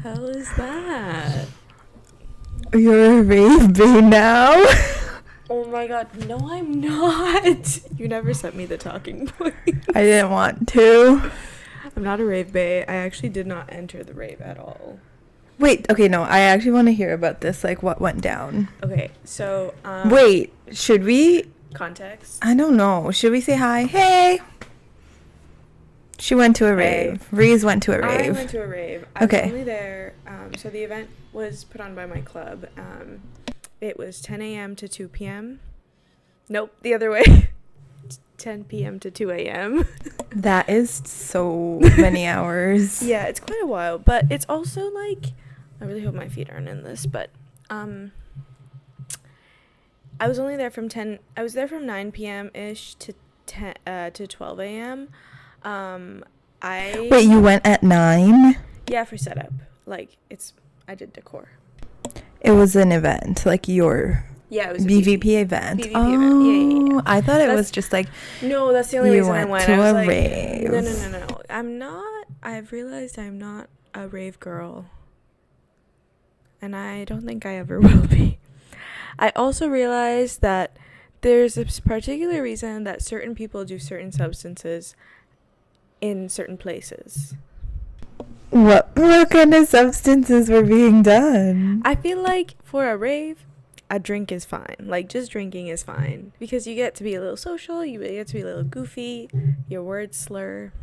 hell is that? You're a rave bee now? Oh my god, no I'm not. You never sent me the talking points. I didn't want to. I'm not a rave bae. I actually did not enter the rave at all. Wait, okay, no, I actually want to hear about this, like what went down. Okay, so Wait, should we? context. I don't know. Should we say hi? Hey! She went to a rave. Reez went to a rave. I went to a rave. I Okay. was only there. So the event was put on by my club. It was 10 a.m. to 2 p.m. Nope, the other way. 10 p.m. to 2 a.m. That is so many hours. Yeah, it's quite a while, but it's also like, I really hope my feet aren't in this, but I was only there from 9 p.m. ish to 12 a.m. Wait, you went at 9? Yeah, for setup. Like I did decor. It was an event, like your Yeah, it was a BVP event. BVP event. Yeah. I thought it was just like No, that's the only you reason I went went. to I was a like, rave. No. I'm not. I've realized I'm not a rave girl, and I don't think I ever will be. I also realized that there's a particular reason that certain people do certain substances in certain places. What kind of substances were being done? I feel like for a rave, a drink is fine. Like, just drinking is fine. Because you get to be a little social, you get to be a little goofy, your words slur.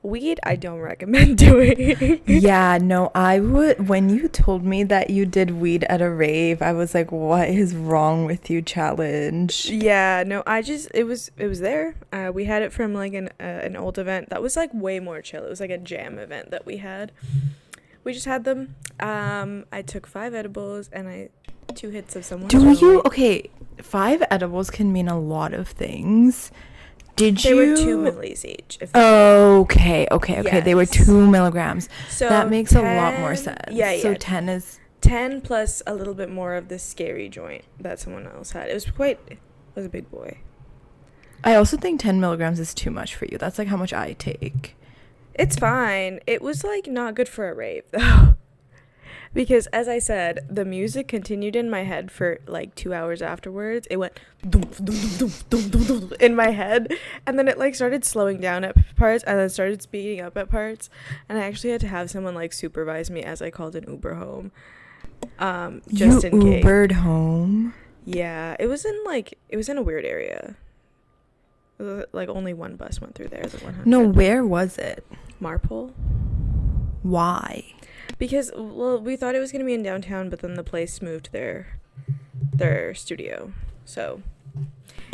Weed, I don't recommend doing. Yeah, no, I would. When you told me that you did weed at a rave, I was like, what is wrong with you, challenge? Yeah, no, it was there. We had it from like an old event that was like way more chill. It was like a jam event that we had. We just had them. I took 5 edibles and 2 hits of someone's Do you? Joey. Okay, 5 edibles can mean a lot of things. They were 2 millis each. Okay. They were Yes. 2 milligrams. So that makes 10, a lot more sense. Yeah. So 10 is 10 plus a little bit more of the scary joint that someone else had. It was a big boy. I also think 10 milligrams is too much for you. That's like how much I take. It's fine. It was like not good for a rave though. Because as I said, the music continued in my head for like 2 hours afterwards. It went dum, dum, dum, dum, dum, dum, in my head, and then it like started slowing down at parts and then started speeding up at parts, and I actually had to have someone like supervise me as I called an Uber home. Just in case. You Ubered home? Yeah, it was in a weird area. Like only one bus went through there. The 100. No, where was it? Marpole. Why? Because, well, we thought it was going to be in downtown, but then the place moved their studio. So,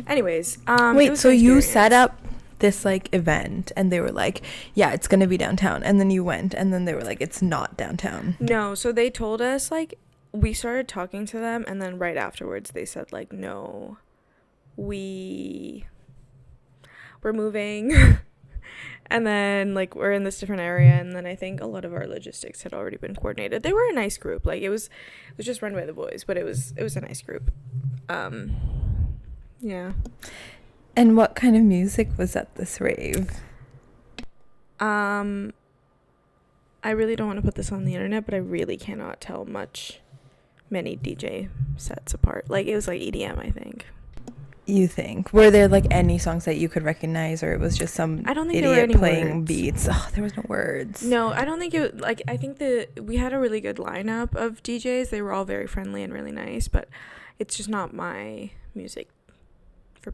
anyways, wait, so you set up this like event and they were like, yeah, it's going to be downtown, and then you went and then they were like, it's not downtown. No, so they told us, like, we started talking to them, and then right afterwards they said, like, no, we're moving. And then, like, we're in this different area, and then I think a lot of our logistics had already been coordinated. They were a nice group. Like, it was just run by the boys, but it was a nice group. Yeah. And what kind of music was at this rave? I really don't want to put this on the internet, but I really cannot tell many DJ sets apart. Like, it was like EDM, I think. You think? Were there like any songs that you could recognize, or it was just some I don't think there were idiot any playing words. beats? Oh, there was no words. No, I don't think it, like, I think we had a really good lineup of DJs. They were all very friendly and really nice, but it's just not my music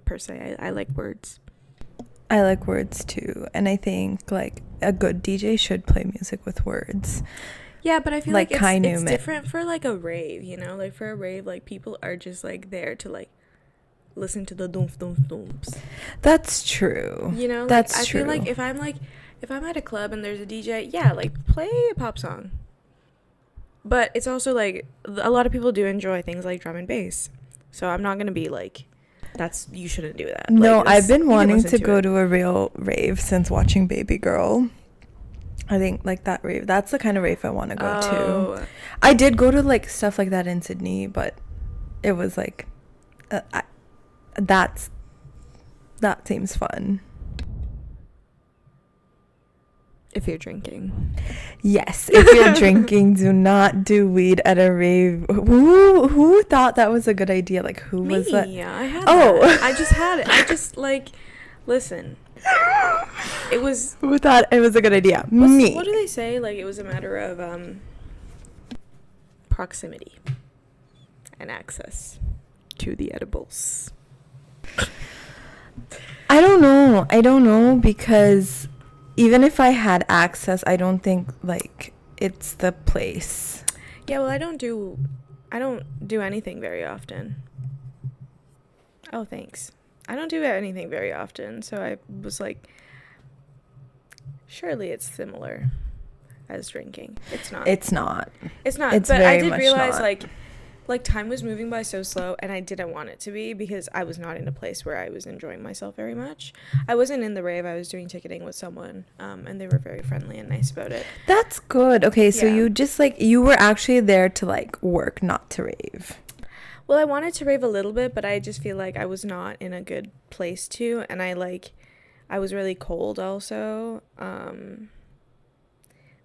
per se. I like words. I like words too, and I think like a good DJ should play music with words. Yeah, but I feel Like like Kai it's Newman. different for like a rave, you know? Like for a rave, like people are just like there to like listen to the doomps doomps doomps. That's true. You know? Like, That's I true. feel like if I'm at a club and there's a DJ, yeah, like play a pop song. But it's also like a lot of people do enjoy things like drum and bass. So I'm not going to be like you shouldn't do that. No, Like, I've been you can wanting listen to go it. to a real rave since watching Baby Girl. I think like that rave, that's the kind of rave I want to go to. I did go to like stuff like that in Sydney, but it was like that seems fun. If you're drinking. Yes, if you're drinking, do not do weed at a rave. Who thought that was a good idea? Like, who Me, was that? yeah, I had Oh. that. I just had it. I just, like, listen. It was... Who thought it was a good idea? Me. What do they say? Like, it was a matter of, proximity and access to the edibles. I don't know because even if I had access, I don't think like it's the place. Yeah, well, I don't do anything very often. Oh, thanks. I don't do anything very often, so I was like, surely it's similar as drinking. It's not. It's not. It's not. It's but very I did much realize not. like time was moving by so slow, and I didn't want it to be because I was not in a place where I was enjoying myself very much. I wasn't in the rave. I was doing ticketing with someone, and they were very friendly and nice about it. That's good. Okay, so Yeah. you just like you were actually there to like work, not to rave. Well, I wanted to rave a little bit, but I just feel like I was not in a good place to, and I was really cold also.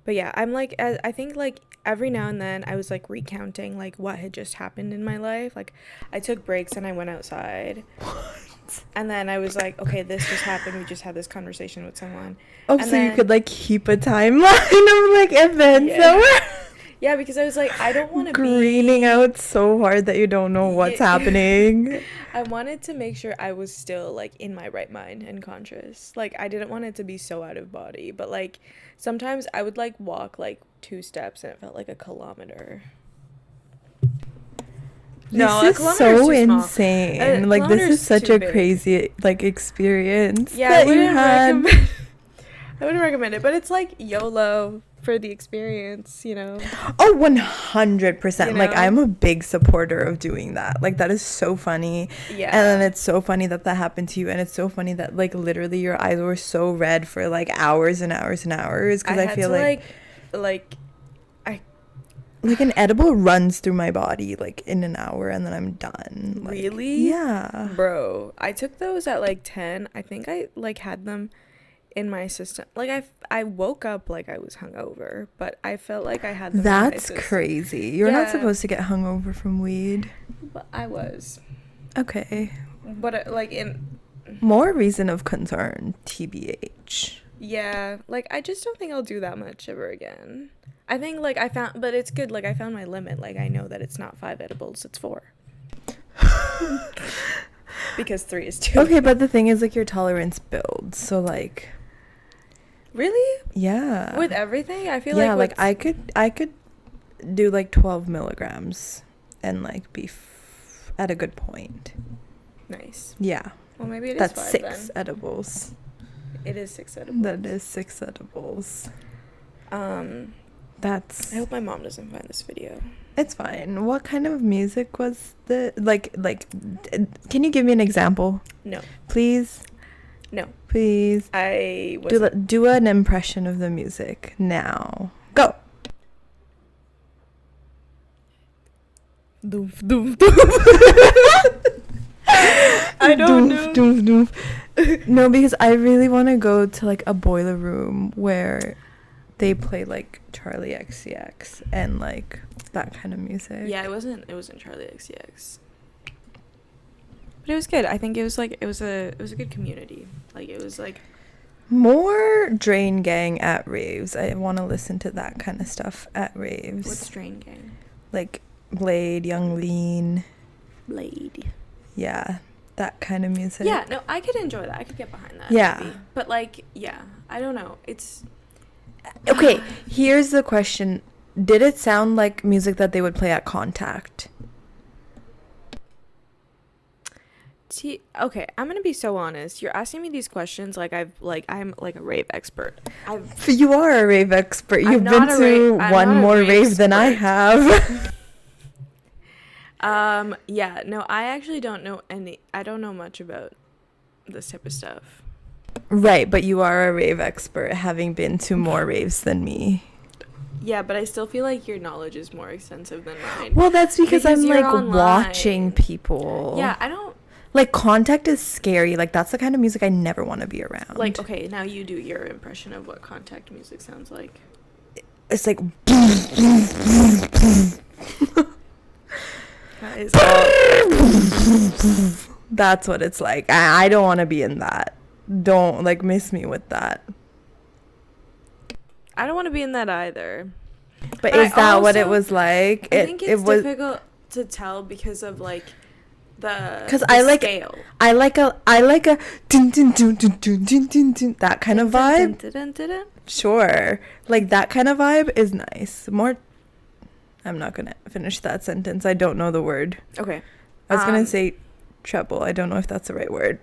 But yeah, I'm like, I think like every now and then I was like recounting like what had just happened in my life. Like I took breaks and I went outside. What? And then I was like, okay, this just happened. We just had this conversation with someone. Oh, And so then, you could like keep a timeline of like events that were yeah, because I was like, I don't want to be greening out so hard that you don't know what's happening. I wanted to make sure I was still like in my right mind and conscious. Like I didn't want it to be so out of body, but like sometimes I would like walk like 2 steps and it felt like a kilometer. No, this a is kilometer so is too small. insane. A Like this kilometer is is such too a big. crazy like experience Yeah, that you had. I wouldn't recommend it, but it's like YOLO for the experience, you know. Oh, 100%. You Like know? I'm a big supporter of doing that. Like that is so funny. Yeah. And then it's so funny that happened to you, and it's so funny that like literally your eyes were so red for like hours and hours and hours because I had feel to, like an edible runs through my body like in an hour and then I'm done. Like, really? Yeah. Bro, I took those at like 10. I think I like had them in my system. Like I woke up like I was hungover, but I felt like I had them in my That's system. crazy. You're not Yeah. supposed to get hungover from weed. But I was. Okay. But like in More reason of concern, TBH. yeah, like I just don't think I'll do that much ever again. I think like but it's good, like I found my limit. Like I know that it's not 5 edibles, it's 4. Because 3 is too. Okay, but the thing is like your tolerance builds. So like Really? yeah. With everything? I feel yeah, like I could do like 12 milligrams and like be at a good point. nice. Yeah. Well, maybe it is That's 5 6 then. edibles. It is 6 edibles. That is 6 edibles. I That's hope my mom doesn't find this video. it's fine. What kind of music was the can you give me an example? No. Please? No. Please. I was Do an impression of the music now. Go. Doof, doof, doof. I don't know. Doof, doof, doof. No, because I really want to go to like a boiler room where they play like Charlie XCX and like that kind of music. Yeah, it wasn't Charlie XCX. But it was good. I think it was a good community. Like it was like More Drain Gang at raves. I want to listen to that kind of stuff at raves. what's Strain Gang? Like Blade, Young Lean. Blade. Yeah, that kind of music. Yeah, no, I could enjoy that. I could get behind that. Yeah. Maybe. But like, yeah, I don't know. It's Okay, here's the question. Did it sound like music that they would play at Contact? okay, I'm gonna be so honest. You're asking me these questions like I'm like a rave expert. You are a rave expert. I'm You've been not a to I'm one not a more rave rave than I expert. have. Yeah, no, I actually don't know I don't know much about this type of stuff. Right, but you are a rave expert, having been to more raves than me. Yeah, but I still feel like your knowledge is more extensive than mine. Well, that's because I'm you're like online. watching people. Yeah, I don't Like, Contact is scary. Like, that's the kind of music I never want to be around. Like, okay, now you do your impression of what Contact music sounds like. It's like... That is That's what it's like. I don't want to be in that. Don't, like, miss me with that. I don't want to be in that either. But is that what it was like? I think it's difficult to tell because of, like, the scale. I like a dun, dun, dun, dun, dun, dun, dun, dun, that kind of vibe. Dun, dun, dun, dun. Sure. Like, that kind of vibe is nice. More... I'm not going to finish that sentence. I don't know the word. Okay. I was going to say treble. I don't know if that's the right word.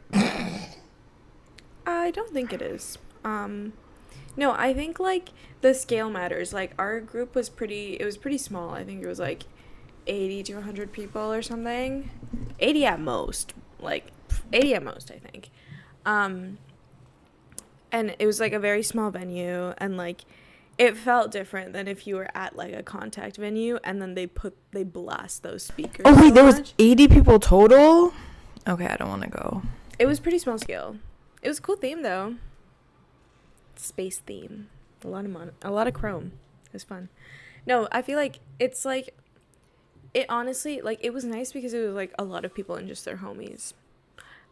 I don't think it is. No, I think, like, the scale matters. Like, our group was pretty small. I think it was, like, 80 to 100 people or something. 80 at most. Like, 80 at most, I think. And it was, like, a very small venue, and, like, it felt different than if you were at, like, a Contact venue, and then they blast those speakers. Oh, wait, there was 80 people total? Okay, I don't want to go. It was pretty small scale. It was a cool theme, though. Space theme. A lot of chrome. It was fun. No, I feel like it's, like, it honestly, like, it was nice because it was, like, a lot of people and just their homies.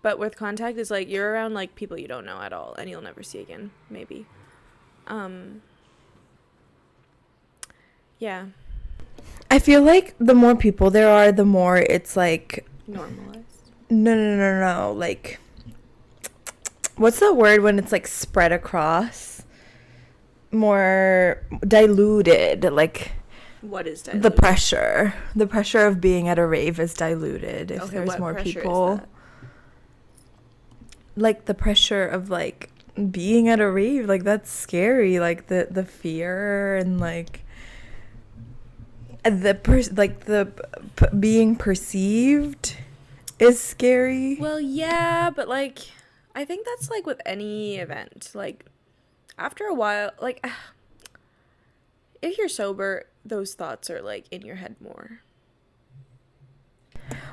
But with Contact, it's, like, you're around, like, people you don't know at all, and you'll never see again, maybe. Yeah. I feel like the more people there are, the more it's, like... normalized. No. Like... What's the word when it's, like, spread across? More diluted, like... What is diluted? The pressure of being at a rave is diluted if there's more people. Is that? Like, the pressure of, like, being at a rave, like, that's scary. Like, the fear and, like... being perceived is scary. Well, yeah, but, like... I think that's, like, with any event. Like, after a while, like, if you're sober, those thoughts are, like, in your head more.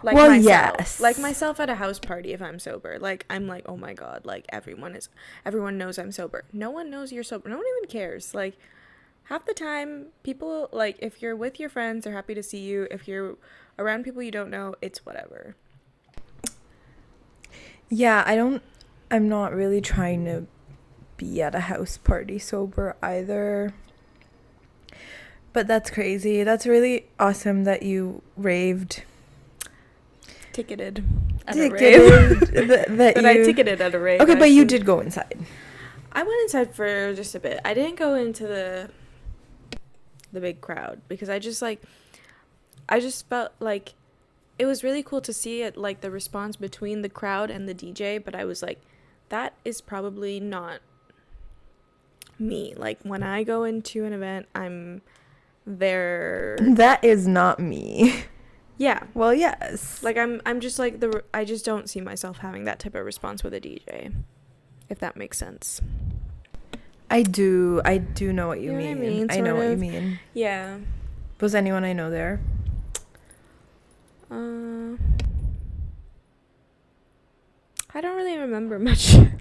Like, well, myself. yes. Like, myself at a house party, if I'm sober. Like, I'm like, oh, my God. Like, everyone knows I'm sober. No one knows you're sober. No one even cares. Like, half the time, people, like, if you're with your friends, they're happy to see you. If you're around people you don't know, it's whatever. Yeah, I'm not really trying to be at a house party sober either. But that's crazy. That's really awesome that you raved. Ticketed at a rave. I ticketed at a rave. Okay, but you did go inside. I went inside for just a bit. I didn't go into the big crowd because I just felt like it was really cool to see it, like, the response between the crowd and the DJ, but I was like, that is probably not me. Like, when I go into an event, I'm there. That is not me. Yeah. Well, yes. Like, I'm just like I just don't see myself having that type of response with a DJ, if that makes sense. I do know what you mean. What I mean? I know what you mean. Yeah. Was anyone I know there? I don't really remember much. Like,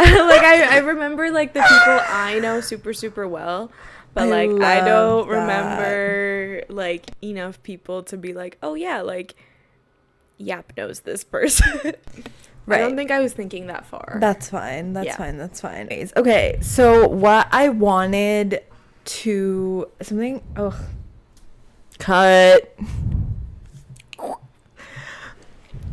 I remember, like, the people I know super, super well. But, like, I don't remember, like, enough people to be like, oh, yeah, like, Yap knows this person. Right. I don't think I was thinking that far. That's fine. That's fine. Okay, so what I wanted to... Something... Oh. Cut.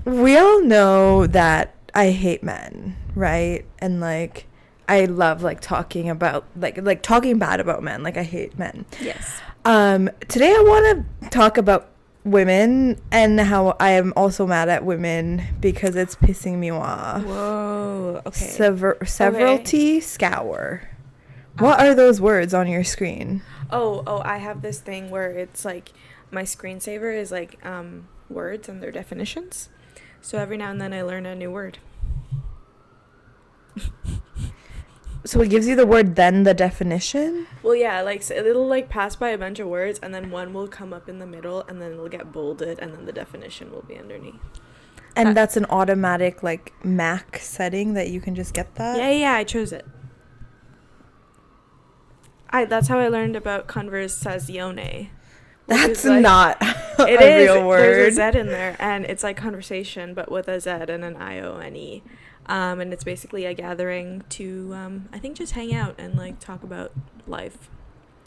We all know that I hate men, right? And, like... I love, like, talking about, like talking bad about men. Like, I hate men. Yes. Today I want to talk about women and how I am also mad at women because it's pissing me off. Whoa. Okay. Severalty, scour. What are those words on your screen? Oh, I have this thing where it's, like, my screensaver is, like, words and their definitions. So every now and then I learn a new word. So it gives you the word, then the definition? Well, yeah, like, so it'll, like, pass by a bunch of words, and then one will come up in the middle, and then it'll get bolded, and then the definition will be underneath. And that's an automatic, like, Mac setting that you can just get that? Yeah, I chose it. That's how I learned about conversazione. That's like, not it a is. real word. There's a Z in there, and it's like conversation, but with a Z and an IONE. And it's basically a gathering to, I think, just hang out and, like, talk about life.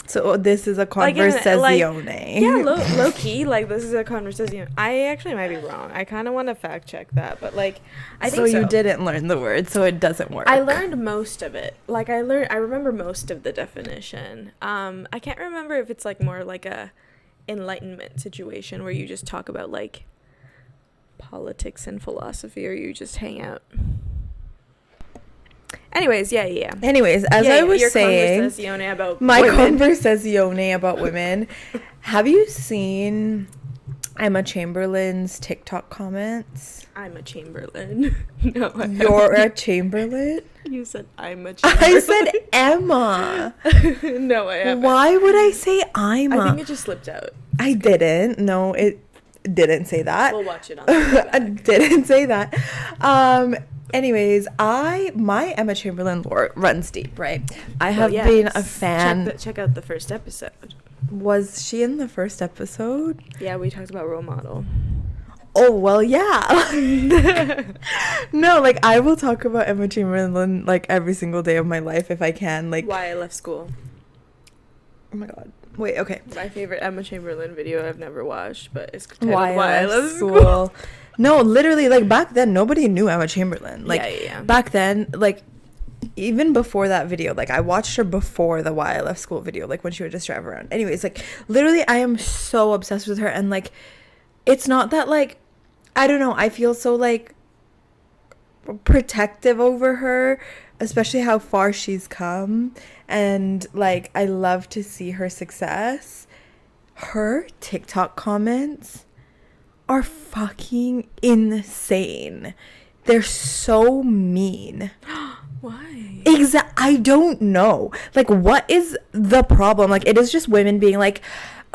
So this is a conversazione. Yeah, low key, like, this is a conversation. I actually might be wrong. I kind of want to fact check that, but, like, I think so. You didn't learn the word, so it doesn't work. I learned most of it. Like, I remember most of the definition. I can't remember if it's, like, more like a enlightenment situation where you just talk about, like, politics and philosophy, or you just hang out. Anyways, yeah. Anyways, as I was saying, my conversazione about women. Have you seen Emma Chamberlain's TikTok comments? I'm a chamberlain. No, you're a chamberlain? You said I'm a chamberlain. I said Emma. No, I haven't. Why would I say I'm? I think it just slipped out. I didn't. No, it didn't say that. We'll watch it on the I didn't say that. Anyways, my Emma Chamberlain lore runs deep, right? I have been a fan. Check out the first episode. Was she in the first episode? Yeah, we talked about role model. Oh, well, yeah. No, like, I will talk about Emma Chamberlain, like, every single day of my life if I can. Like, why I left school. Oh my god. Wait, okay. My favorite Emma Chamberlain video I've never watched, but it's titled Why I Left School. No, literally, like, back then, nobody knew Emma Chamberlain. Like, yeah. Back then, like, even before that video, like, I watched her before the Why I Left School video, like, when she would just drive around. Anyways, like, literally, I am so obsessed with her, and, like, it's not that, like, I don't know, I feel so, like, protective over her, especially how far she's come, and, like, I love to see her success. Her TikTok comments are fucking insane. They're so mean. Why? I don't know. Like, what is the problem? Like, it is just women being like,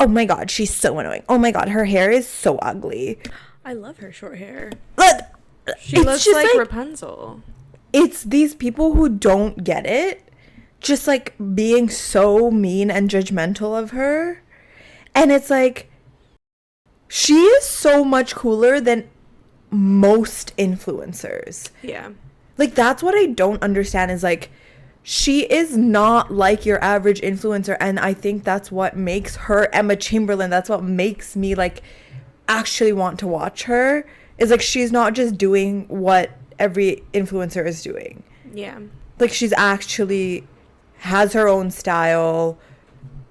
oh my god, she's so annoying. Oh my god, her hair is so ugly. I love her short hair. She looks like Rapunzel. It's these people who don't get it, just, like, being so mean and judgmental of her. And it's like, she is so much cooler than most influencers. Yeah. Like, that's what I don't understand is, like, she is not like your average influencer, and I think that's what makes her Emma Chamberlain. That's what makes me, like, actually want to watch her, is, like, she's not just doing what every influencer is doing. Yeah. Like, she's actually has her own style.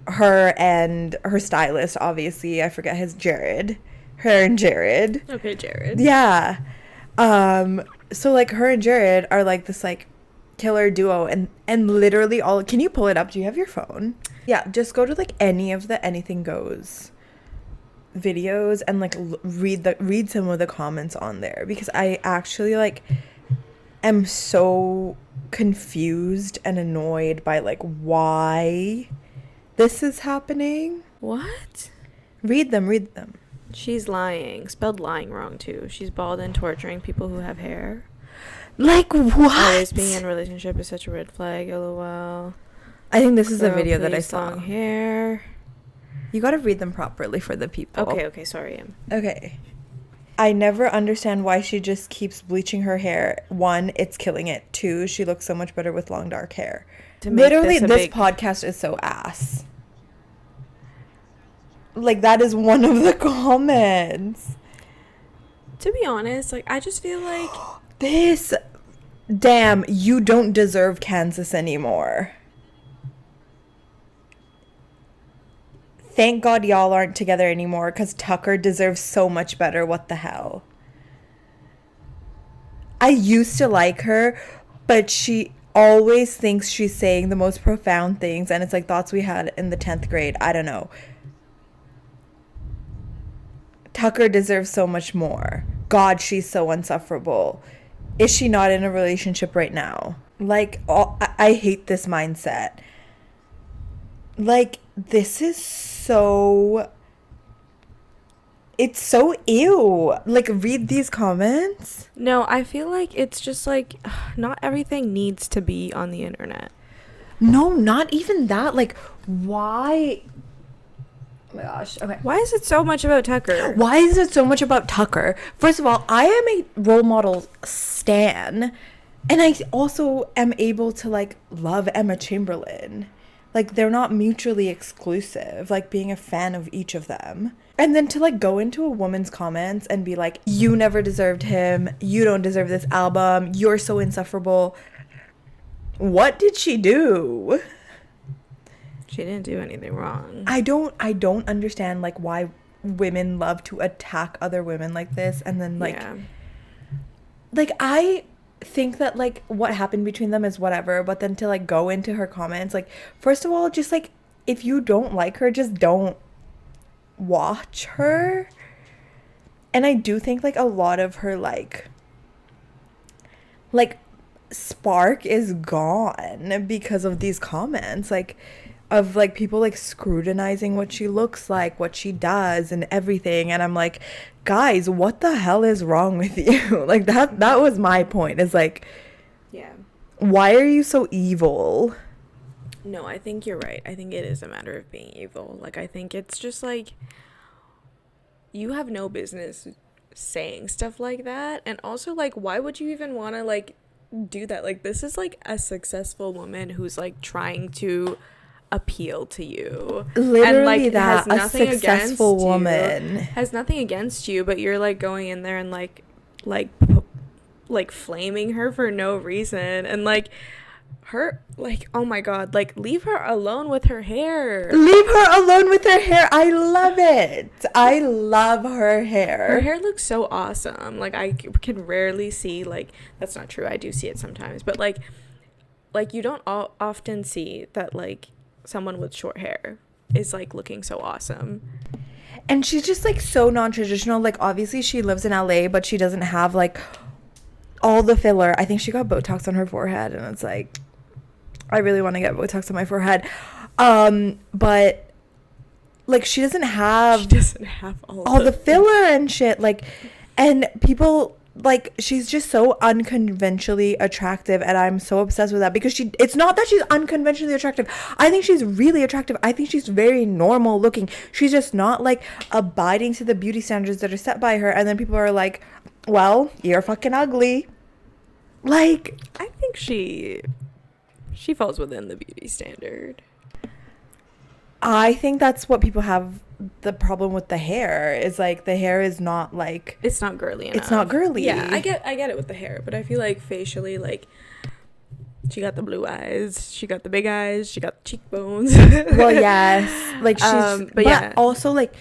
Her and her stylist, obviously, I forget his Jared. Her and Jared. Okay, Jared. Yeah. So, like, her and Jared are, like, this, like, killer duo, and literally all, can you pull it up? Do you have your phone? Yeah, just go to, like, any of the Anything Goes videos and, like, read some of the comments on there, because I actually, like, am so confused and annoyed by, like, why this is happening. What? Read them. She's lying. Spelled lying wrong, too. She's bald and torturing people who have hair. Like, what? Always being in a relationship is such a red flag, lol. I think this is a video that I saw. Long hair. You gotta read them properly for the people. Okay, sorry. Okay. I never understand why she just keeps bleaching her hair. 1, it's killing it. 2, she looks so much better with long dark hair. Literally, this podcast is so ass. Like, that is one of the comments. To be honest, like, I just feel like damn, you don't deserve Kansas anymore. Thank God y'all aren't together anymore, because Tucker deserves so much better. What the hell? I used to like her, but she always thinks she's saying the most profound things, and it's like thoughts we had in the 10th grade. I don't know. Tucker deserves so much more. God, she's so insufferable. Is she not in a relationship right now? Like, I hate this mindset. Like, this is so it's so ew. Like, read these comments. No, I feel like it's just like not everything needs to be on the internet. No, not even that. Like, why? Oh my gosh. Okay. Why is it so much about Tucker? Why is it so much about Tucker? First of all, I am a role model stan, and I also am able to like love Emma Chamberlain. Like, they're not mutually exclusive, like being a fan of each of them. And then to like go into a woman's comments and be like, you never deserved him, you don't deserve this album, you're so insufferable. What did she do? She didn't do anything wrong. I don't understand like why women love to attack other women like this, and then like Yeah. like I think that like what happened between them is whatever, but then to like go into her comments, like, first of all, just like, if you don't like her, just don't watch her. And I do think like a lot of her like spark is gone because of these comments, like, of like people like scrutinizing what she looks like, what she does, and everything. And I'm like, guys, what the hell is wrong with you? Like, that was my point, is like, Yeah. why are you so evil? No, I think you're right. I think it is a matter of being evil. Like, I think it's just like, you have no business saying stuff like that. And also, like, why would you even want to like do that? Like, this is like a successful woman who's like trying to appeal to you. Literally, and, like, that has nothing a successful against woman you, has nothing against you, but you're like going in there and like flaming her for no reason. And like, her, like, oh my god, like, leave her alone with her hair. Leave her alone with her hair. I love it. I love her hair. Her hair looks so awesome. Like, I can rarely see, like, that's not true, I do see it sometimes, but like you don't often see that like someone with short hair is like looking so awesome. And she's just like so non-traditional. Like, obviously she lives in LA, but she doesn't have like all the filler. I think she got Botox on her forehead, and it's like, I really want to get Botox on my forehead. But like, she doesn't have all the filler and shit. Like, and people, like, she's just so unconventionally attractive, and I'm so obsessed with that, because it's not that she's unconventionally attractive. I think she's really attractive. I think she's very normal looking. She's just not like abiding to the beauty standards that are set by her, and then people are like, well, you're fucking ugly. Like, I think she falls within the beauty standard. I think that's what people have the problem with the hair, is like, the hair is not like, it's not girly enough. It's not girly. Yeah, I get it with the hair, but I feel like facially, like, she got the blue eyes, she got the big eyes, she got the cheekbones. Well, yes, like, she's but yeah, also like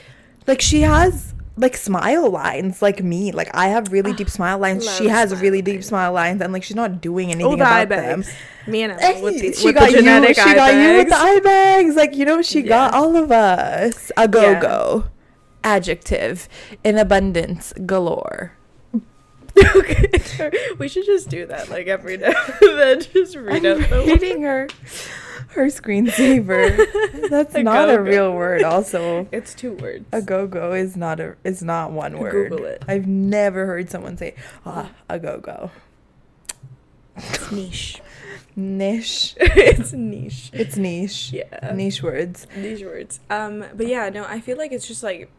she has like smile lines like me. Like, I have really deep smile lines. She has really deep smile lines, and like, she's not doing anything about them. Me and Emma with the genetic eye bags. She got you with the eye bags. Like, you know, she got all of us. A go-go. Adjective. In abundance galore. Okay. We should just do that like every day. Then just read out the reading her screensaver. That's not a real word. Also, it's 2 words. A go-go is not one word. Google it. I've never heard someone say a go-go. It's niche. It's niche. Yeah. Niche words. But yeah, no, I feel like it's just like,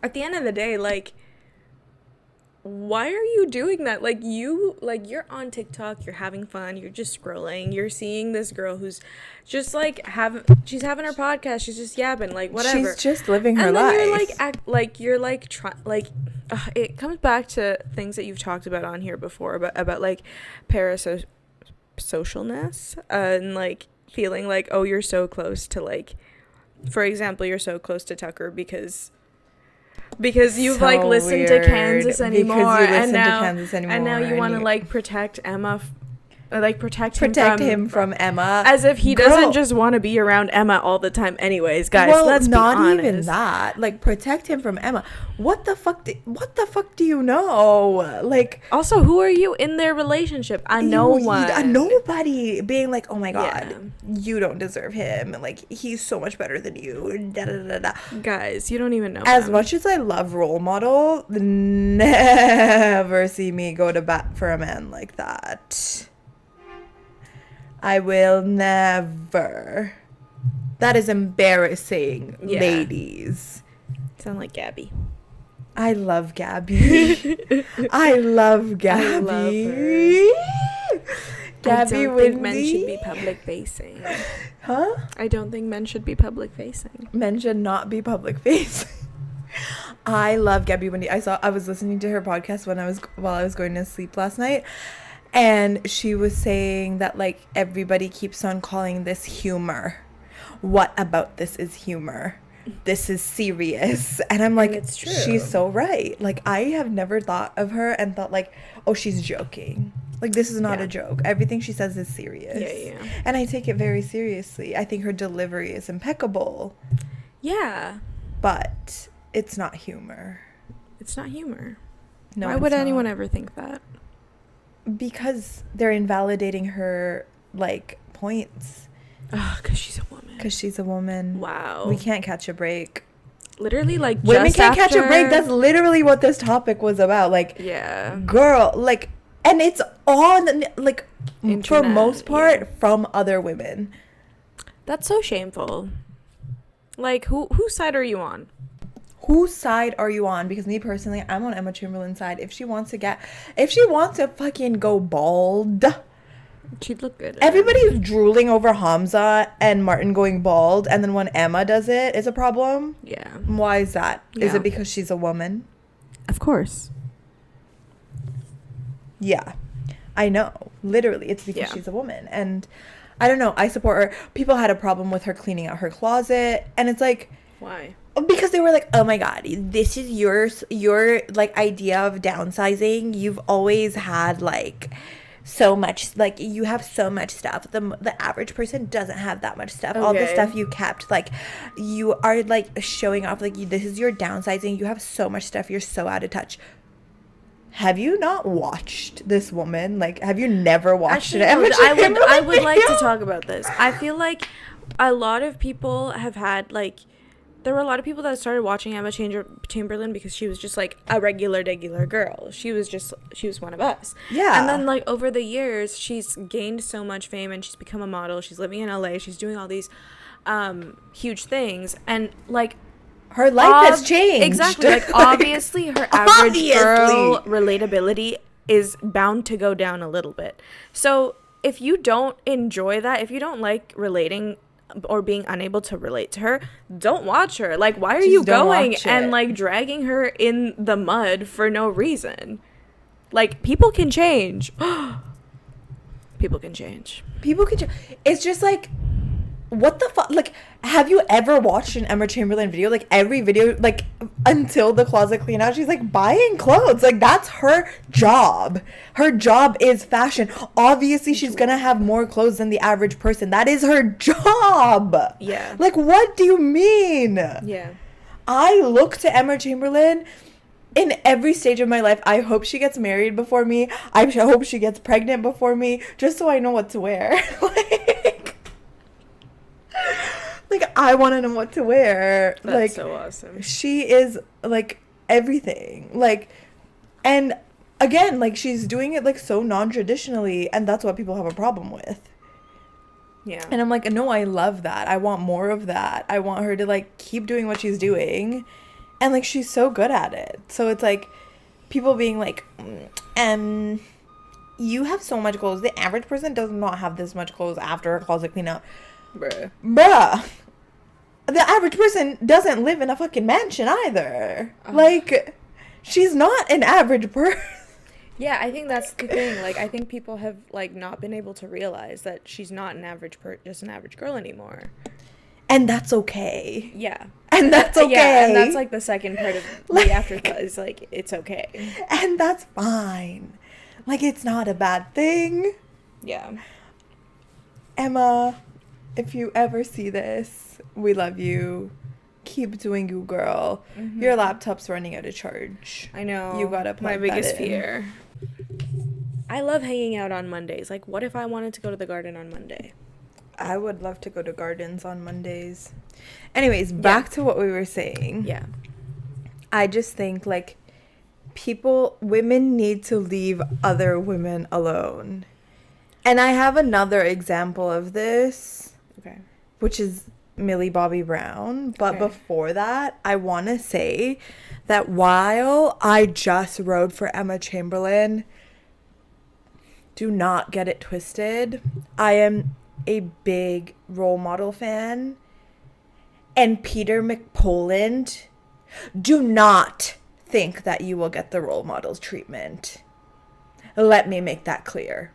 at the end of the day, like, why are you doing that? Like, you're on TikTok, you're having fun, you're just scrolling, you're seeing this girl who's just like she's having her podcast, she's just yapping, like, whatever, she's just living her life, and then it comes back to things that you've talked about on here before, about like parasocialness, and like feeling like, oh, you're so close to, like, for example, you're so close to Tucker because you've so like listened to Kansas anymore, and now you want to like protect Emma like protect him from Emma. As if he doesn't just want to be around Emma all the time anyways, guys. Well, let's be honest. not even that. Like, protect him from Emma. What the fuck do you know? Like, also, who are you in their relationship? Nobody being like, oh my god, Yeah. you don't deserve him. Like, he's so much better than you. Da, da, da, da. Guys, you don't even know As him. much as I love role model, never see me go to bat for a man like that. I will never. That is embarrassing, Yeah. ladies. Sound like Gabby. I love Gabby. I love Gabby. I love her. Gabby I don't think men Windy. should be public facing. Huh? I don't think men should be public facing. Men should not be public facing. I love Gabby Windy. I was listening to her podcast while I was going to sleep last night, and she was saying that like everybody keeps on calling this humor. What about this is humor? This is serious. And I'm like, it's true. She's so right. Like, I have never thought of her and thought like, oh, she's joking. Like, this is not a joke. Everything she says is serious. Yeah. And I take it very seriously. I think her delivery is impeccable. Yeah. But it's not humor. It's not humor. No, Why it's would not. anyone ever think that? Because they're invalidating her, like, points. Ugh, because she's a woman. Because she's a woman. Wow. We can't catch a break. Literally, like, Women just can't catch a break. after- That's literally what this topic was about. Like, Yeah. girl, like, and it's on, like, for Internet, most part, yeah. from other women. That's so shameful. Like, whose side are you on? Whose side are you on? Because me personally, I'm on Emma Chamberlain's side. If she wants to fucking go bald, She'd look good. everybody's drooling over Hamza and Martin going bald, and then when Emma does it, it's a problem. Yeah. Why is that? Is Yeah. it because she's a woman? Of course. Yeah, I know. Literally, it's because Yeah. she's a woman. And I don't know. I support her. People had a problem with her cleaning out her closet. And it's like, Why? because they were like, oh my God, this is your like idea of downsizing. You've always had like so much, like you have so much stuff. The average person doesn't have that much stuff. All the Okay. stuff you kept, like you are like showing off, like this is your downsizing. You have so much stuff. You're so out of touch. Have you not watched this woman? Like, have you never watched Actually, it? no, I would like to talk about this. I feel like a lot of people have had like, there were a lot of people that started watching Emma Chamberlain because she was just like a regular girl. She was one of us. Yeah. And then like over the years, she's gained so much fame and she's become a model. She's living in LA. She's doing all these huge things, and like Her life has changed. Exactly. Like obviously her average girl relatability is bound to go down a little bit. So if you don't enjoy that, if you don't like relating or being unable to relate to her, don't watch her. Like, why are you don't going watch and it. like dragging her in the mud for no reason? Like, people can change. People can change. People can. It's just like, what the fuck? Like, have you ever watched an Emma Chamberlain video? Like, every video, like, until the closet clean out, she's like buying clothes. Like, that's her job. Her job is fashion. Obviously, she's gonna have more clothes than the average person. That is her job. Yeah. Like, what do you mean? Yeah. I look to Emma Chamberlain in every stage of my life. I hope she gets married before me. I hope she gets pregnant before me, just so I know what to wear. Like, I want to know what to wear. That's like, so awesome. she is like everything. Like, and again, like she's doing it like so non-traditionally, and that's what people have a problem with. Yeah. And I'm like, no, I love that. I want more of that. I want her to like keep doing what she's doing, and like she's so good at it. So it's like people being like, you have so much clothes. The average person does not have this much clothes after a closet clean out. Bruh. The average person doesn't live in a fucking mansion either. Like, she's not an average person. Yeah, I think that's the thing. Like, I think people have like not been able to realize that she's not an average just an average girl anymore. And that's okay. Yeah. And that's okay. Yeah, and that's like the second part of Like- the afterthought is like, it's okay. And that's fine. Like, it's not a bad thing. Yeah. Emma, if you ever see this, we love you. Keep doing you, girl. Mm-hmm. Your laptop's running out of charge. I know. You gotta plug my biggest that in. fear. I love hanging out on Mondays. Like, what if I wanted to go to the garden on Monday? I would love to go to gardens on Mondays. Anyways, back to what we were saying. Yeah. I just think, like, women need to leave other women alone. And I have another example of this. Okay. Which is Millie Bobby Brown. But Okay. before that, I want to say that while I just rode for Emma Chamberlain, do not get it twisted. I am a big role model fan. And Peter McPoland, do not think that you will get the role models treatment. Let me make that clear.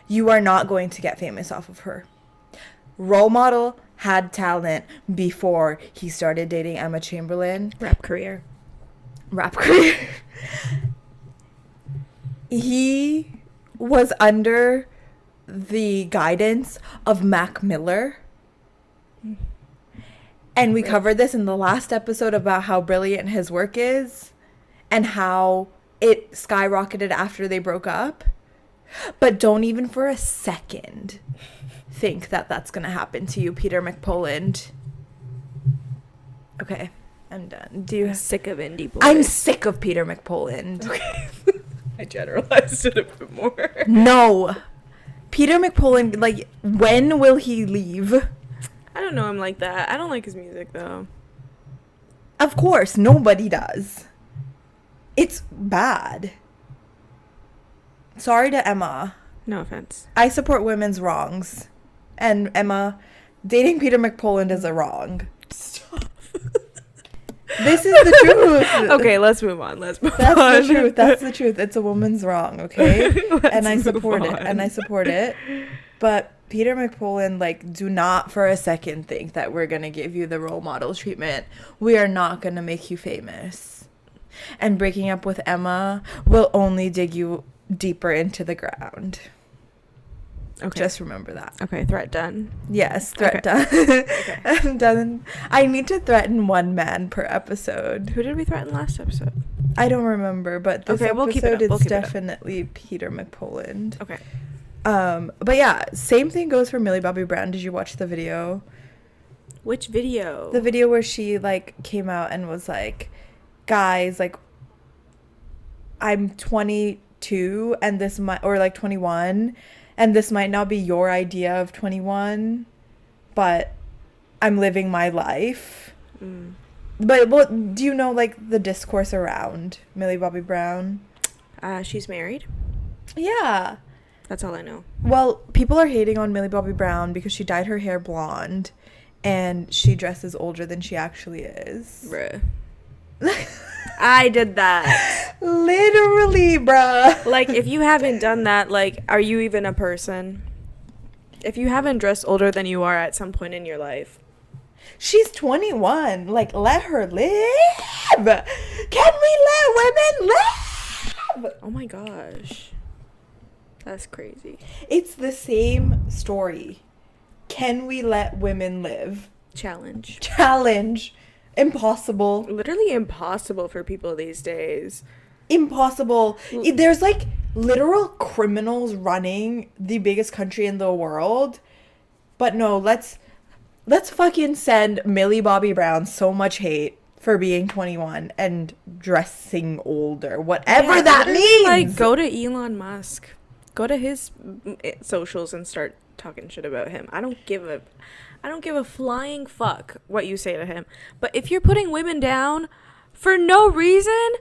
You are not going to get famous off of her. Role model had talent before he started dating Emma Chamberlain. Rap career. He was under the guidance of Mac Miller. And we covered this in the last episode about how brilliant his work is and how it skyrocketed after they broke up. But don't even for a second think that that's going to happen to you, Peter McPoland. Okay, I'm done. I'm sick of indie boys. I'm sick of Peter McPoland. Okay. I generalized it a bit more. No. Peter McPoland, like, when will he leave? I don't know him like that. I don't like his music, though. Of course, nobody does. It's bad. Sorry to Emma. No offense. I support women's wrongs. And Emma, dating Peter McPoland is a wrong. Stop. This is the truth. Okay, let's move on. That's the truth. That's the truth. It's a woman's wrong, okay? And I support it. But Peter McPoland, like, do not for a second think that we're going to give you the role model treatment. We are not going to make you famous. And breaking up with Emma will only dig you deeper into the ground. Okay. Just remember that. Okay, threat done. Yes, threat done. Okay. I'm done. I need to threaten one man per episode. Who did we threaten last episode? I don't remember, but this we'll keep it episode up. is definitely Peter McPoland. Okay. But yeah, same thing goes for Millie Bobby Brown. Did you watch the video? Which video? The video where she, like, came out and was like, guys, like, I'm 22 and this might, or like 21, and this might not be your idea of 21, but I'm living my life. But what do you know, like, the discourse around Millie Bobby Brown? She's married. Yeah. That's all I know. Well, people are hating on Millie Bobby Brown because she dyed her hair blonde and she dresses older than she actually is. Bruh. I did that. Literally, bruh. Like, if you haven't done that, like, are you even a person? If you haven't dressed older than you are at some point in your life. She's 21. Like, let her live. Can we let women live? Oh my gosh. That's crazy. It's the same story. Can we let women live? Challenge. Impossible. Literally impossible for people these days. Impossible. There's, like, literal criminals running the biggest country in the world. But no, let's fucking send Millie Bobby Brown so much hate for being 21 and dressing older. Whatever that means. Like, go to Elon Musk. Go to his socials and start talking shit about him. I don't give a flying fuck what you say to him. But if you're putting women down for no reason,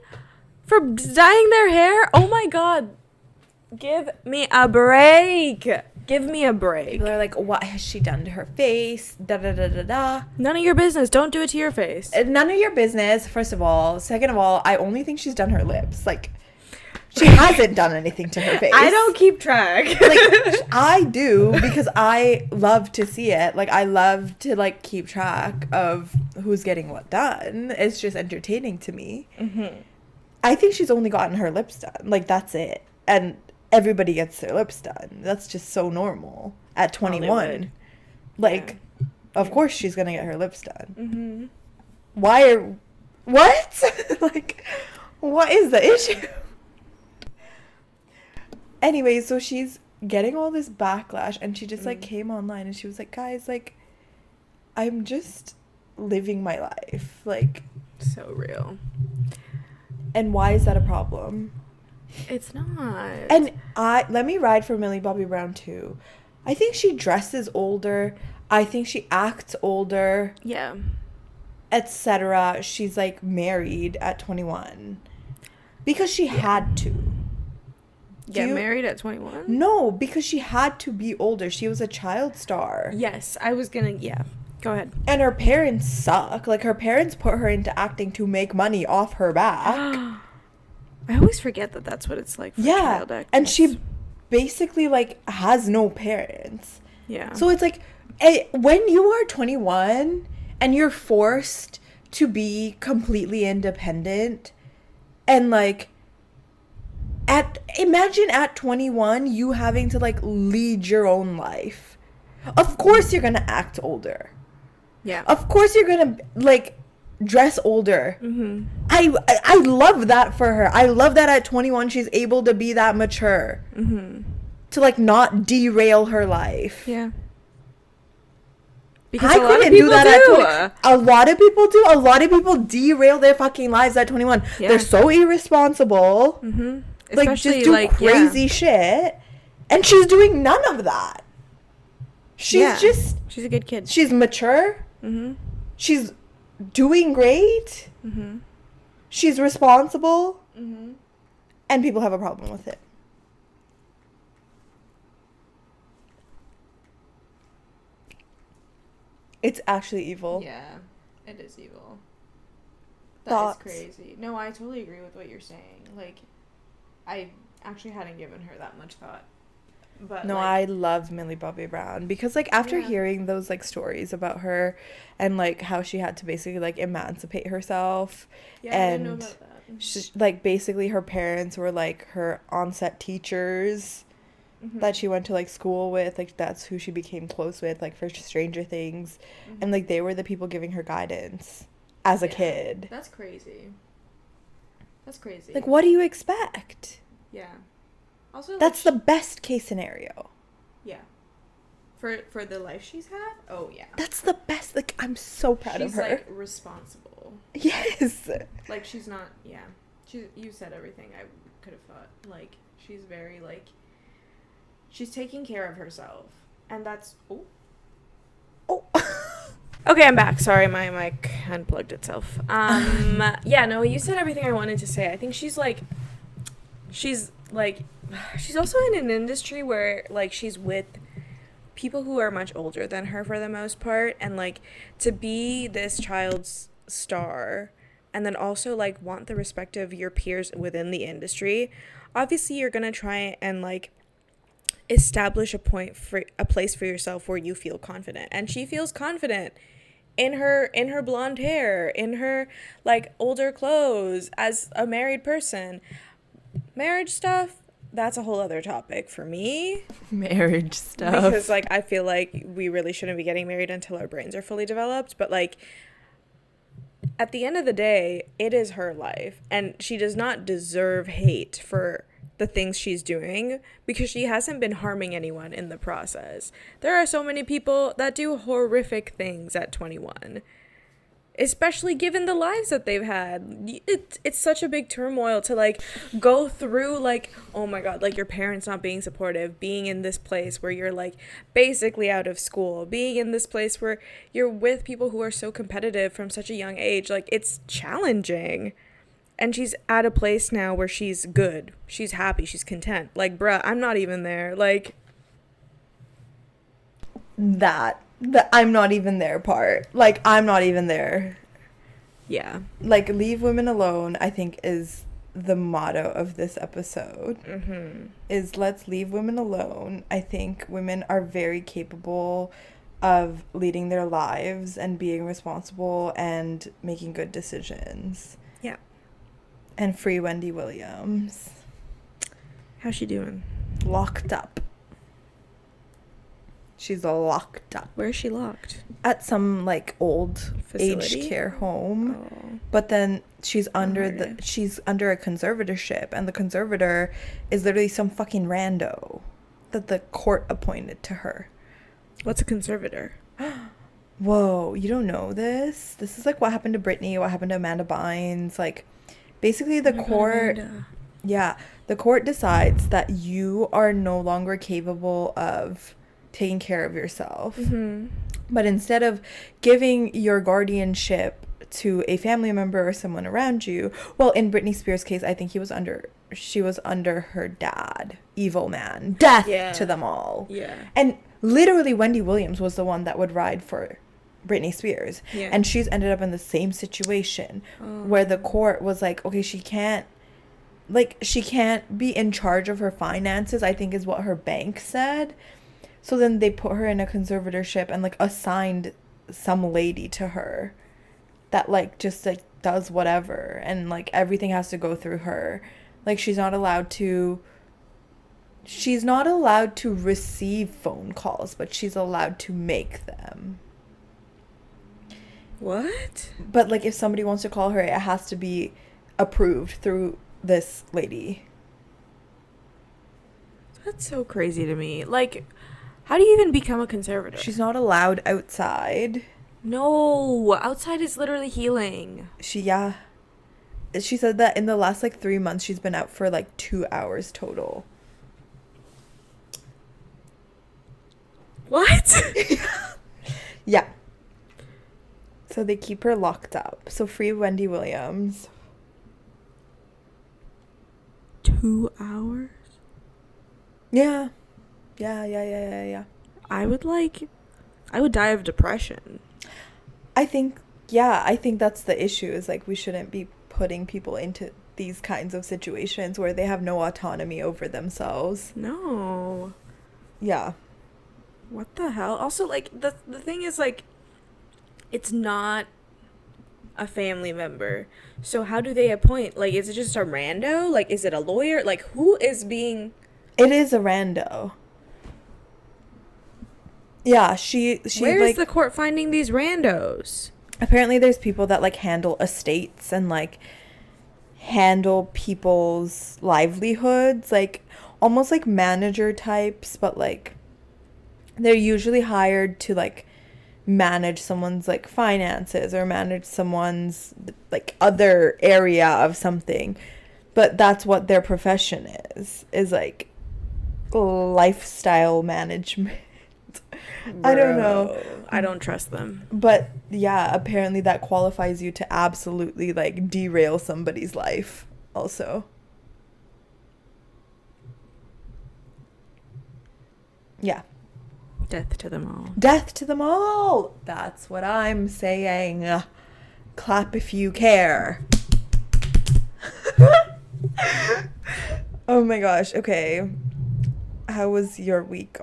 for dyeing their hair, oh my god. Give me a break. Give me a break. People are like, what has she done to her face? Da da da da da. None of your business. Don't do it to your face. None of your business, first of all. Second of all, I only think she's done her lips. Like, she hasn't done anything to her face. I don't keep track. Like, I do, because I love to see it. Like, I love to, like, keep track of who's getting what done. It's just entertaining to me. Mm-hmm. I think she's only gotten her lips done. Like, that's it. And everybody gets their lips done. That's just so normal at 21. Hollywood. Like, Yeah. of course she's gonna get her lips done. Mm-hmm. What? Like, what is the issue? Anyway, so she's getting all this backlash, and she just, like, came online, and she was like, guys, like, I'm just living my life. Like, So real. and why is that a problem? It's not. And let me ride for Millie Bobby Brown, too. I think she dresses older. I think she acts older, yeah. etc. She's, like, married at 21. Because she had to. Get married at 21? No, because she had to be older. She was a child star. Yes, I was gonna, yeah. Go ahead. And her parents suck. Like, her parents put her into acting to make money off her back. I always forget that that's what it's like for child actors. And she basically, like, has no parents. Yeah. So it's like, when you are 21 and you're forced to be completely independent and, like, imagine at 21 you having to, like, lead your own life. Of course you're gonna act older. Yeah. Of course you're gonna, like, dress older. Mm-hmm. I love that for her. I love that at 21 she's able to be that mature. Mm-hmm. To, like, not derail her life. Yeah. Because I couldn't do that at 20. A lot of people do. A lot of people derail their fucking lives at 21. Yeah. They're so irresponsible. Mm-hmm. Like, especially, just do, like, crazy shit. And she's doing none of that. She's she's a good kid. She's mature. Mm-hmm. She's doing great. Mm-hmm. She's responsible. Mm-hmm. And people have a problem with it. It's actually evil. Yeah, it is evil. Thoughts? That is crazy. No, I totally agree with what you're saying. Like, I actually hadn't given her that much thought. But no, like, I love Millie Bobby Brown because, like, after hearing those, like, stories about her and, like, how she had to basically, like, emancipate herself, yeah, I didn't know about that. She, like, basically her parents were, like, her on-set teachers that she went to, like, school with, like, that's who she became close with, like, for Stranger Things, and, like, they were the people giving her guidance as a kid. That's crazy. That's crazy. Like, what do you expect? Yeah. Also, that's like, the best case scenario. Yeah. For the life she's had? Oh, yeah. That's the best. Like, I'm so proud of her. She's, like, responsible. Yes. Like, she's not, you said everything I could have thought. Like, she's very, like, she's taking care of herself. And that's, oh. Okay, I'm back. Sorry, my mic unplugged itself. Yeah, no, you said everything I wanted to say. I think she's also in an industry where, like, she's with people who are much older than her for the most part, and, like, to be this child's star and then also, like, want the respect of your peers within the industry, obviously you're gonna try and, like, establish a place for yourself where you feel confident. And she feels confident in her blonde hair, in her, like, older clothes, as a married person. Marriage stuff, that's a whole other topic for me. Marriage stuff. Because, like, I feel like we really shouldn't be getting married until our brains are fully developed. But, like, at the end of the day, it is her life. And she does not deserve hate for the things she's doing because she hasn't been harming anyone in the process. There are so many people that do horrific things at 21. Especially given the lives that they've had. It's such a big turmoil to, like, go through, like, oh my god, like, your parents not being supportive, being in this place where you're, like, basically out of school, being in this place where you're with people who are so competitive from such a young age. Like, it's challenging. And she's at a place now where she's good, she's happy, she's content. Like, bruh, I'm not even there. Like, the I'm not even there part. Like, I'm not even there. Yeah. Like, leave women alone, I think, is the motto of this episode. Is let's leave women alone. I think women are very capable of leading their lives and being responsible and making good decisions. Yeah. And free Wendy Williams. How's she doing? locked up. She's locked up Where is she locked? at some like old Facility? aged care home. Oh. But then she's under Okay. she's under a conservatorship, and the conservator is literally some fucking rando that the court appointed to her. What's a conservator? Whoa, you don't know this? This is like what happened to Britney, what happened to Amanda Bynes. Like, basically the Oh my God, court, Amanda. yeah, the court decides that you are no longer capable of taking care of yourself. Mm-hmm. But instead of giving your guardianship to a family member or someone around you, well, in Britney Spears' case, I think she was under her dad, evil man, death Yeah. to them all. Yeah. And literally Wendy Williams was the one that would ride for Britney Spears. Yeah. And she's ended up in the same situation where the court was like, okay, she can't be in charge of her finances, I think is what her bank said. So then they put her in a conservatorship and like assigned some lady to her that like just like does whatever, and like everything has to go through her. Like she's not allowed to receive phone calls, but she's allowed to make them. What? But like if somebody wants to call her, it has to be approved through this lady. That's so crazy to me. Like, how do you even become a conservator? She's not allowed outside. No, outside is literally healing. She said that in the last like 3 months she's been out for like 2 hours total. What? Yeah. So they keep her locked up. So free Wendy Williams. 2 hours? Yeah. Yeah. I would die of depression. I think that's the issue, is like we shouldn't be putting people into these kinds of situations where they have no autonomy over themselves. No. Yeah. What the hell? Also, like, the thing is, like, it's not a family member. So how do they appoint? Like, is it just a rando? Like, is it a lawyer? Like, who is being... It is a rando. Yeah, she Where like, is the court finding these randos? apparently there's people that like handle estates and like handle people's livelihoods, like almost like manager types, but like they're usually hired to like manage someone's like finances or manage someone's like other area of something. But that's what their profession is like lifestyle management. I don't know. Bro, I don't trust them. But yeah, apparently that qualifies you to absolutely like derail somebody's life also. Yeah. Death to them all. Death to them all. That's what I'm saying. Clap if you care. Oh my gosh. Okay. How was your week?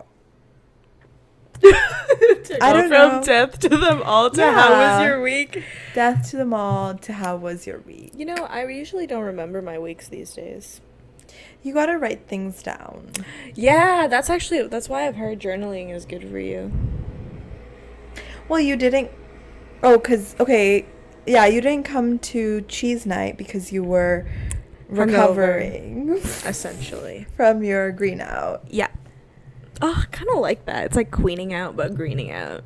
I don't know. From death to them all to Yeah. how was your week? Death to them all to how was your week? You know, I usually don't remember my weeks these days. You gotta write things down. Yeah, that's why I've heard journaling is good for you. Well, you didn't... Oh, because... Okay. Yeah, you didn't come to cheese night because you were recovering Essentially. from your green out. Yeah. Oh, kind of like that. It's like queening out, but greening out.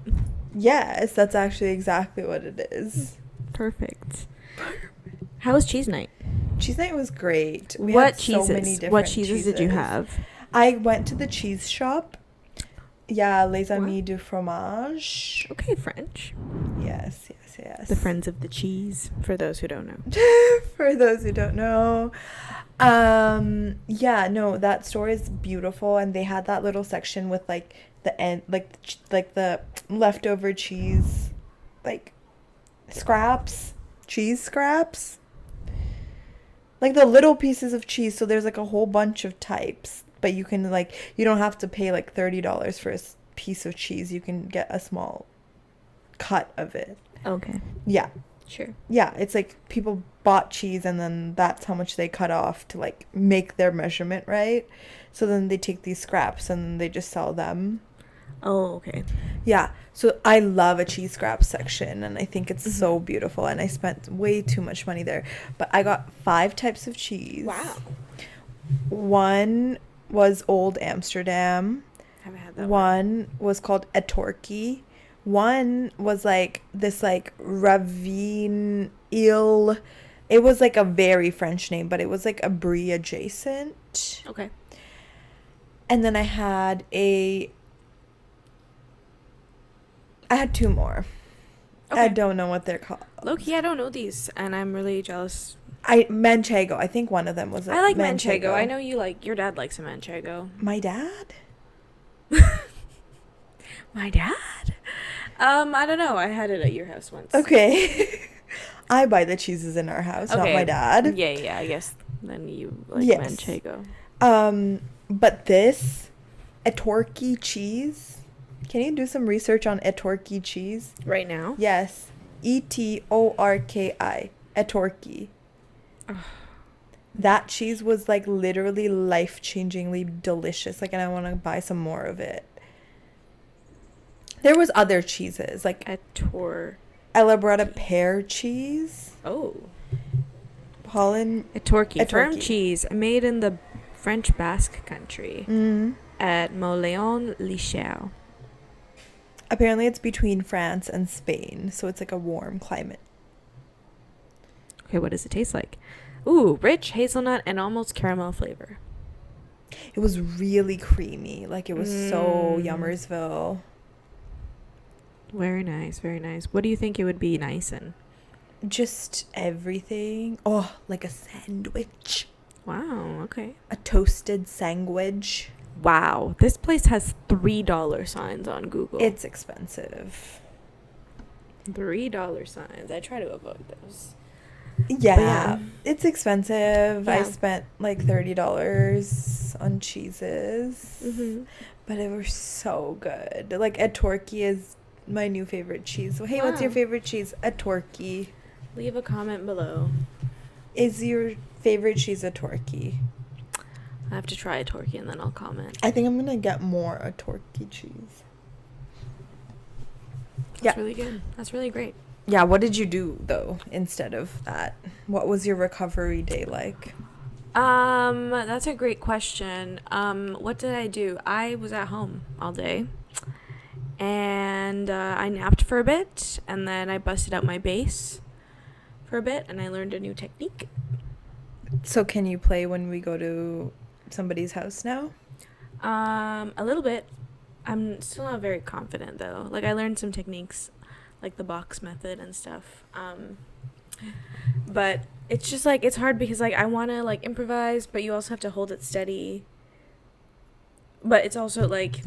Yes, that's actually exactly what it is. Perfect. How was cheese night? Cheese night was great. We What had so cheeses? many different What cheeses did you have? I went to the cheese shop. Yeah, Les What? Amis du Fromage. Okay, French. Yes. The friends of the cheese, for those who don't know. For those who don't know. Yeah, no, that store is beautiful, and they had that little section with like the end, like the leftover cheese, like cheese scraps, like the little pieces of cheese. So there's like a whole bunch of types, but you can you don't have to pay like $30 for a piece of cheese. You can get a small cut of it. Okay. Yeah. Sure. Yeah, it's like people bought cheese, and then that's how much they cut off to like make their measurement right. So then they take these scraps and they just sell them. Oh, okay. Yeah, so I love a cheese scraps section, and I think it's so beautiful, and I spent way too much money there. But I got 5 types of cheese. Wow. One was Old Amsterdam. Haven't had that One was called Etorki. One was like this like Ravine Il. It was like a very French name, but it was like a brie adjacent. Okay. And then I had 2 more. Okay. I don't know what they're called. Low-key, I don't know these, and I'm really jealous. Manchego. I think one of them was. I like manchego. I know your dad likes a manchego. My dad? My dad? I don't know. I had it at your house once. Okay. I buy the cheeses in our house, not my dad. Yeah. I guess then you like manchego. But this Etorki cheese. Can you do some research on Etorki cheese? Right now? Yes. Etorki. Etorki. That cheese was like literally life-changingly delicious. Like, and I want to buy some more of it. There was other cheeses like Ella brought a pear cheese. Oh. Pollen. Etorki. Firm cheese made in the French Basque country at Moléon-Lichau. Apparently it's between France and Spain, so it's like a warm climate. Okay, what does it taste like? Ooh, rich hazelnut and almost caramel flavor. It was really creamy. Like, it was so Yummersville. Very nice, very nice. What do you think it would be nice in? Just everything. Oh, like a sandwich. Wow, okay. A toasted sandwich. Wow, this place has $3 signs on Google. It's expensive. $3 signs. I try to avoid those. Yeah, it's expensive. Yeah. I spent like $30 on cheeses, but it was so good. Like, Etorki is my new favorite cheese. So, hey, what's your favorite cheese? Etorki. Leave a comment below. Is your favorite cheese Etorki? I have to try a Etorki and then I'll comment. I think I'm gonna get more Etorki cheese. That's really good. That's really great. Yeah, what did you do though instead of that? What was your recovery day like? That's a great question. What did I do? I was at home all day. And I napped for a bit, and then I busted out my bass for a bit, and I learned a new technique. So can you play when we go to somebody's house now? A little bit. I'm still not very confident though. Like, I learned some techniques, like the box method and stuff. But it's just like, it's hard because like I want to like improvise, but you also have to hold it steady. But it's also like,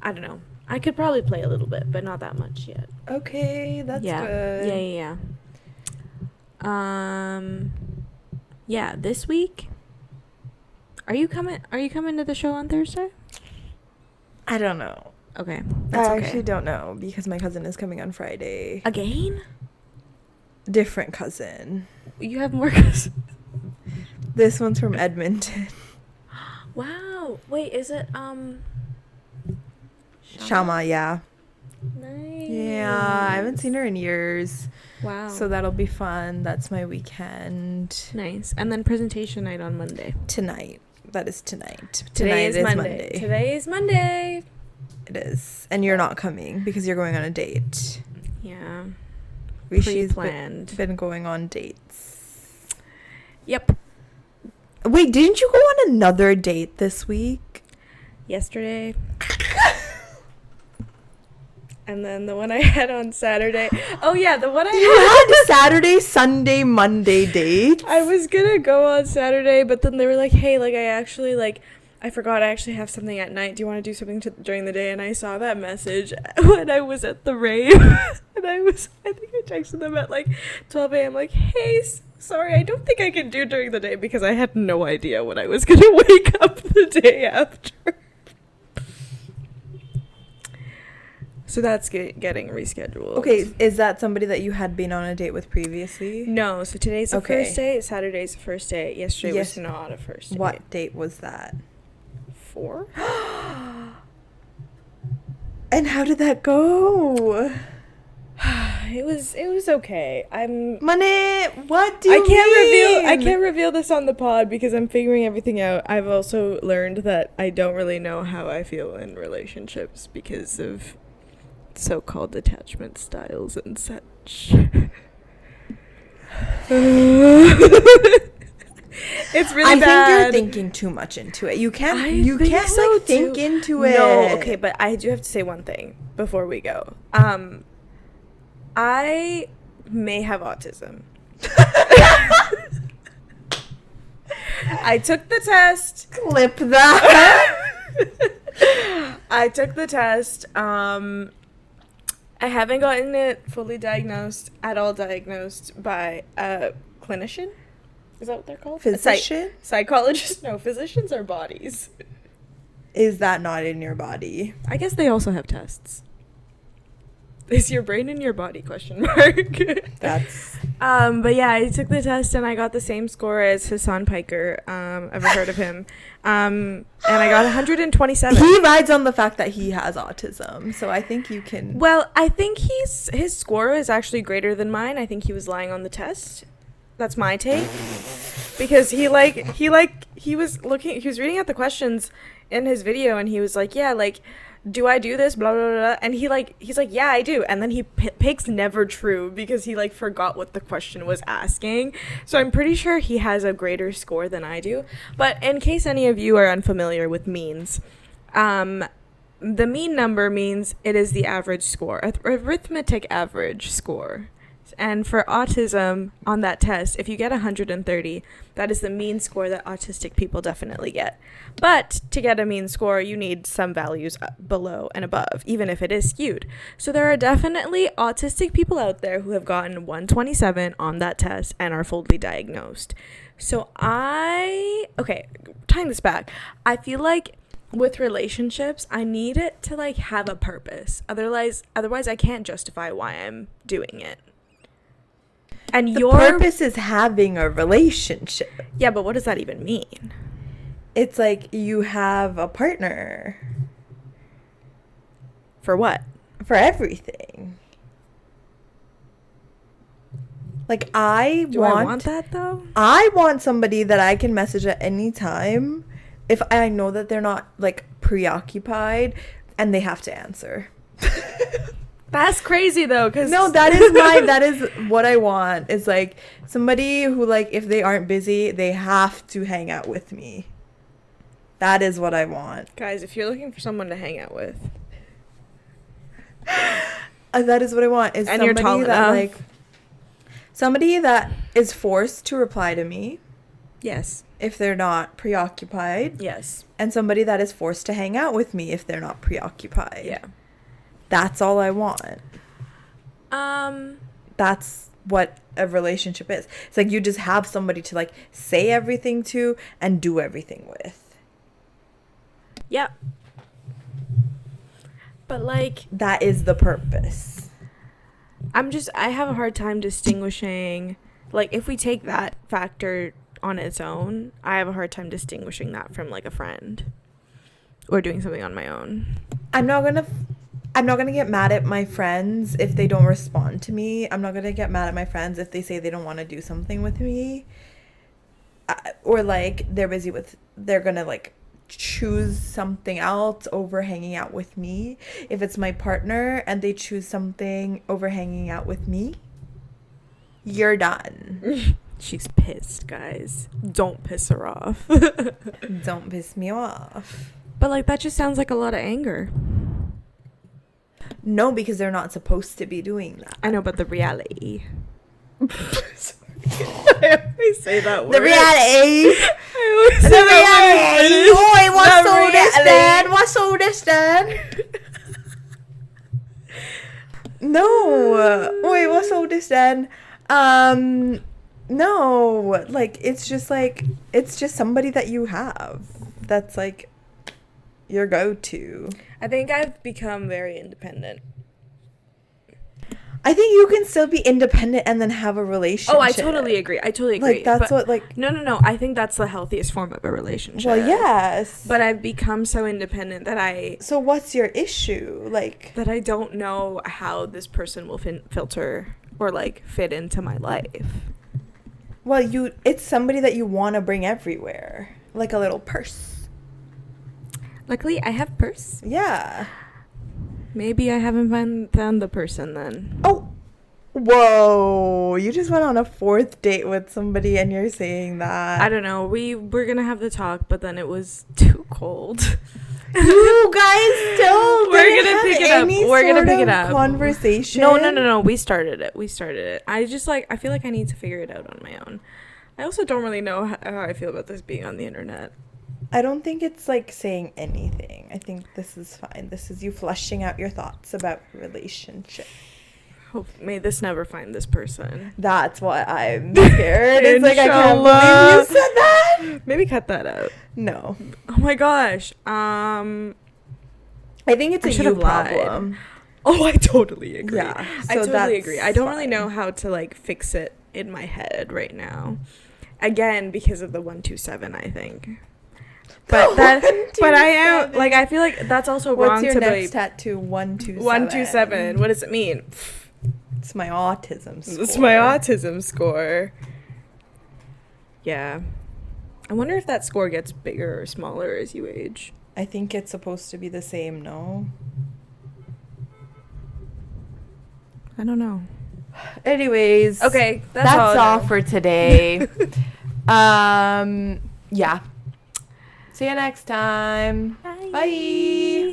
I don't know. I could probably play a little bit, but not that much yet. Okay, that's good. Yeah. Yeah, this week. Are you coming to the show on Thursday? I don't know. Okay. I actually don't know because my cousin is coming on Friday. Again? Different cousin. You have more cousins? This one's from Edmonton. Wow. Wait, is it Shama, yeah. Nice. Yeah, I haven't seen her in years. Wow. So that'll be fun. That's my weekend. Nice. And then presentation night on Monday. Tonight. That is tonight. Today is Monday. Today is Monday. It is. And you're not coming because you're going on a date. Yeah. Rishi's planned. been going on dates. Yep. Wait, didn't you go on another date this week? Yesterday. And then the one I had on Saturday. Oh, yeah, the one I had Saturday, Sunday, Monday dates? I was going to go on Saturday, but then they were like, hey, like, I forgot I actually have something at night. Do you want to do something during the day? And I saw that message when I was at the rave. And I think I texted them at like 12 a.m. like, hey, sorry, I don't think I can do during the day because I had no idea when I was going to wake up the day after. So that's getting rescheduled. Okay, is that somebody that you had been on a date with previously? No, so today's the Okay. first date. Saturday's the first date. Yesterday was not a first date. What date was that? 4? And how did that go? It was okay. Money, what do you mean? I can't reveal this on the pod because I'm figuring everything out. I've also learned that I don't really know how I feel in relationships because of so-called attachment styles and such. It's really I bad. think you're thinking too much into it. You can't think into it. No, okay, but I do have to say one thing before we go. I may have autism. I took the test. Clip that. I took the test. I haven't gotten it fully diagnosed, at all diagnosed by a clinician. Is that what they're called? Physician? Psychologist? No, physicians are bodies. Is that not in your body? I guess they also have tests. Is your brain in your body? Question mark. That's. But yeah, I took the test and I got the same score as Hassan Piker. Ever heard of him? And I got 127. He rides on the fact that he has autism, so I think you can. Well, I think his score is actually greater than mine. I think he was lying on the test. That's my take. Because he was reading out the questions in his video and he was like, yeah, like, do I do this? Blah, blah, blah. And he's like, yeah, I do. And then he picks never true because he like forgot what the question was asking. So I'm pretty sure he has a greater score than I do. But in case any of you are unfamiliar with means, the mean number means it is the average score, arithmetic average score. And for autism, on that test, if you get 130, that is the mean score that autistic people definitely get. But to get a mean score, you need some values below and above, even if it is skewed. So there are definitely autistic people out there who have gotten 127 on that test and are fully diagnosed. So tying this back, I feel like with relationships, I need it to like have a purpose. Otherwise I can't justify why I'm doing it. And the purpose is having a relationship. Yeah, but what does that even mean? It's like you have a partner. For what? For everything. Like I want that though? I want somebody that I can message at any time if I know that they're not like preoccupied and they have to answer. That's crazy though, cause no, that is what I want. It's like somebody who like if they aren't busy, they have to hang out with me. That is what I want. Guys, if you're looking for someone to hang out with, that is what I want. Is and somebody you're tall that enough. like somebody that is forced to reply to me. Yes. If they're not preoccupied. Yes. And somebody that is forced to hang out with me if they're not preoccupied. Yeah. That's all I want. That's what a relationship is. It's like you just have somebody to like say everything to and do everything with. Yep. But like that is the purpose. I have a hard time distinguishing, like if we take that factor on its own, I have a hard time distinguishing that from like a friend or doing something on my own. I'm not gonna get mad at my friends if they don't respond to me. I'm not gonna get mad at my friends if they say they don't want to do something with me. Or like they're gonna like choose something else over hanging out with me. If it's my partner and they choose something over hanging out with me, you're done. She's pissed, guys. Don't piss her off. Don't piss me off. But like that just sounds like a lot of anger. No, because they're not supposed to be doing that. I know, but the reality. I always say that word. The reality. I always say that word. Oi, what's all this then? What's all this then? No. Oi, what's all this then? No. Like, it's just somebody that you have. That's like your go-to. I think I've become very independent I think you can still be independent and then have a relationship. Oh, I totally agree. Like, that's what, like... No. I think that's the healthiest form of a relationship. Well, yes. But I've become so independent that So what's your issue? Like... That I don't know how this person will filter or, like, fit into my life. Well, it's somebody that you want to bring everywhere. Like a little purse. Luckily, I have purse. Yeah. Maybe I haven't found the person then. Oh. Whoa. You just went on a 4th date with somebody and you're saying that. I don't know. We were going to have the talk, but then it was too cold. You guys still We're going to pick it up. We're going to pick it up. Conversation. No. We started it. I just I feel like I need to figure it out on my own. I also don't really know how I feel about this being on the internet. I don't think it's like saying anything. I think this is fine. This is you flushing out your thoughts about relationship. Hope may this never find this person. That's what I'm scared. It's like I can't believe you said that. Maybe cut that out. No. Oh my gosh. I think it's a you problem. Lied. Oh, I totally agree. Yeah, I totally agree. I don't really know how to like fix it in my head right now. Again, because of the 127, I think. But I am like I feel like that's also wrong. What's your to next tattoo? 127. 127. What does it mean? It's my autism score. It's my autism score. Yeah. I wonder if that score gets bigger or smaller as you age. I think it's supposed to be the same, no? I don't know. Anyways. Okay, that's all for today. Yeah. See you next time. Bye. Bye.